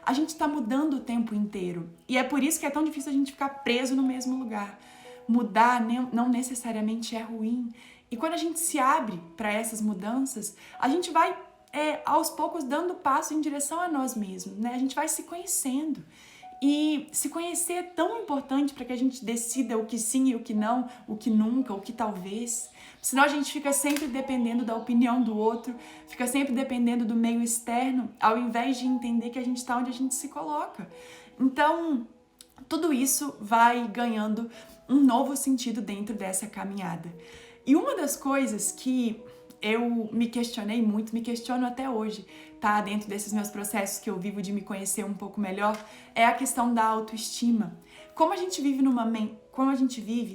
a gente está mudando o tempo inteiro. E é por isso que é tão difícil a gente ficar preso no mesmo lugar. Mudar não necessariamente é ruim. E quando a gente se abre para essas mudanças, a gente vai, aos poucos, dando passo em direção a nós mesmos, né? A gente vai se conhecendo. E se conhecer é tão importante para que a gente decida o que sim e o que não, o que nunca, o que talvez. Senão a gente fica sempre dependendo da opinião do outro, fica sempre dependendo do meio externo, ao invés de entender que a gente está onde a gente se coloca. Então, tudo isso vai ganhando um novo sentido dentro dessa caminhada. E uma das coisas que eu me questionei muito, me questiono até hoje, tá? Dentro desses meus processos que eu vivo de me conhecer um pouco melhor, é a questão da autoestima. Como a gente vive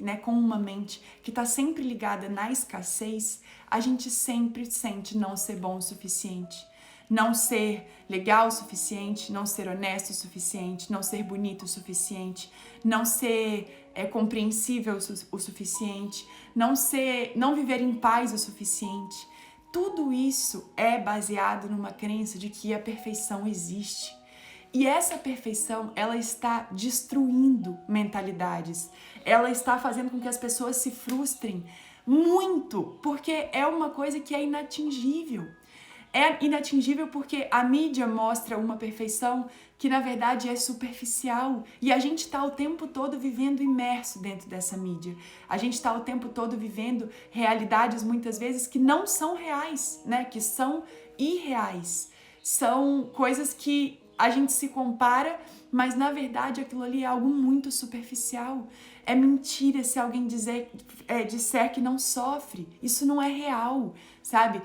né, com uma mente que está sempre ligada na escassez, a gente sempre sente não ser bom o suficiente. Não ser legal o suficiente, não ser honesto o suficiente, não ser bonito o suficiente, não ser compreensível o suficiente, não viver em paz o suficiente. Tudo isso é baseado numa crença de que a perfeição existe. E essa perfeição, ela está destruindo mentalidades. Ela está fazendo com que as pessoas se frustrem muito, porque é uma coisa que é inatingível. É inatingível porque a mídia mostra uma perfeição que na verdade é superficial e a gente está o tempo todo vivendo imerso dentro dessa mídia. A gente está o tempo todo vivendo realidades muitas vezes que não são reais, né? Que são irreais. São coisas que a gente se compara, mas na verdade aquilo ali é algo muito superficial. É mentira se alguém disser que não sofre. Isso não é real, sabe?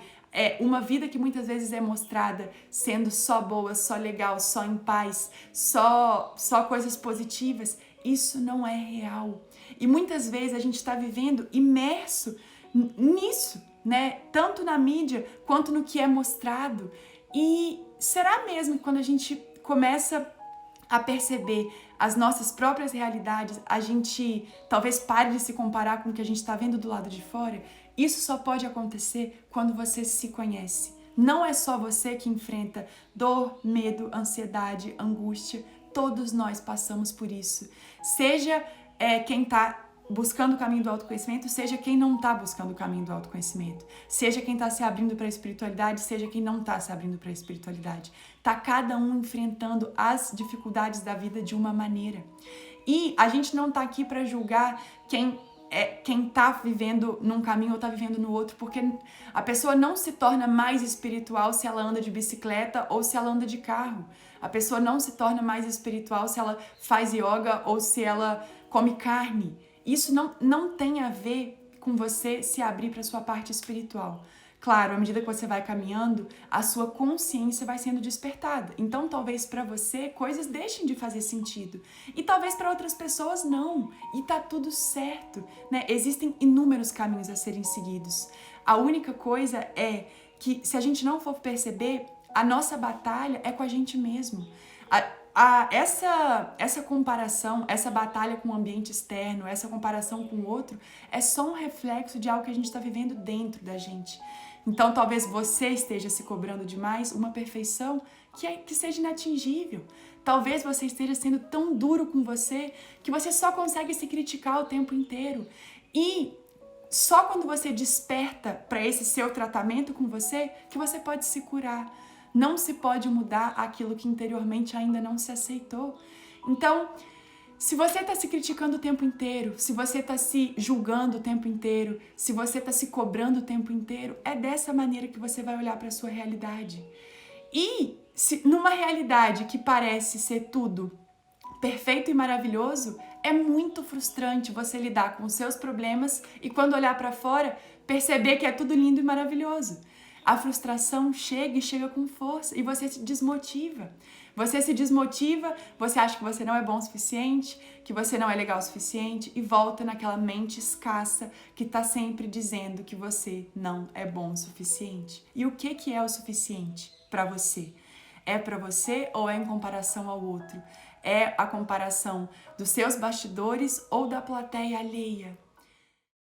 Uma vida que muitas vezes é mostrada sendo só boa, só legal, só em paz, só coisas positivas, isso não é real. E muitas vezes a gente está vivendo imerso nisso, né? Tanto na mídia quanto no que é mostrado. E será mesmo que quando a gente começa a perceber as nossas próprias realidades, a gente talvez pare de se comparar com o que a gente está vendo do lado de fora? Isso só pode acontecer quando você se conhece. Não é só você que enfrenta dor, medo, ansiedade, angústia. Todos nós passamos por isso. Seja quem está buscando o caminho do autoconhecimento, seja quem não está buscando o caminho do autoconhecimento. Seja quem está se abrindo para a espiritualidade, seja quem não está se abrindo para a espiritualidade. Tá cada um enfrentando as dificuldades da vida de uma maneira. E a gente não tá aqui para julgar quem tá vivendo num caminho ou tá vivendo no outro, porque a pessoa não se torna mais espiritual se ela anda de bicicleta ou se ela anda de carro. A pessoa não se torna mais espiritual se ela faz yoga ou se ela come carne. Isso não tem a ver com você se abrir para sua parte espiritual. Claro, à medida que você vai caminhando, a sua consciência vai sendo despertada. Então, talvez para você, coisas deixem de fazer sentido. E talvez para outras pessoas não. E tá tudo certo, né? Existem inúmeros caminhos a serem seguidos. A única coisa é que, se a gente não for perceber, a nossa batalha é com a gente mesmo. Essa comparação, essa batalha com o ambiente externo, essa comparação com o outro, é só um reflexo de algo que a gente está vivendo dentro da gente. Então, talvez você esteja se cobrando demais uma perfeição que seja inatingível. Talvez você esteja sendo tão duro com você que você só consegue se criticar o tempo inteiro. E só quando você desperta para esse seu tratamento com você que você pode se curar. Não se pode mudar aquilo que interiormente ainda não se aceitou. Então, se você está se criticando o tempo inteiro, se você está se julgando o tempo inteiro, se você está se cobrando o tempo inteiro, é dessa maneira que você vai olhar para a sua realidade. E numa realidade que parece ser tudo perfeito e maravilhoso, é muito frustrante você lidar com os seus problemas e quando olhar para fora, perceber que é tudo lindo e maravilhoso. A frustração chega e chega com força e você se desmotiva. Você se desmotiva, você acha que você não é bom o suficiente, que você não é legal o suficiente e volta naquela mente escassa que está sempre dizendo que você não é bom o suficiente. E o que é o suficiente para você? É para você ou é em comparação ao outro? É a comparação dos seus bastidores ou da plateia alheia?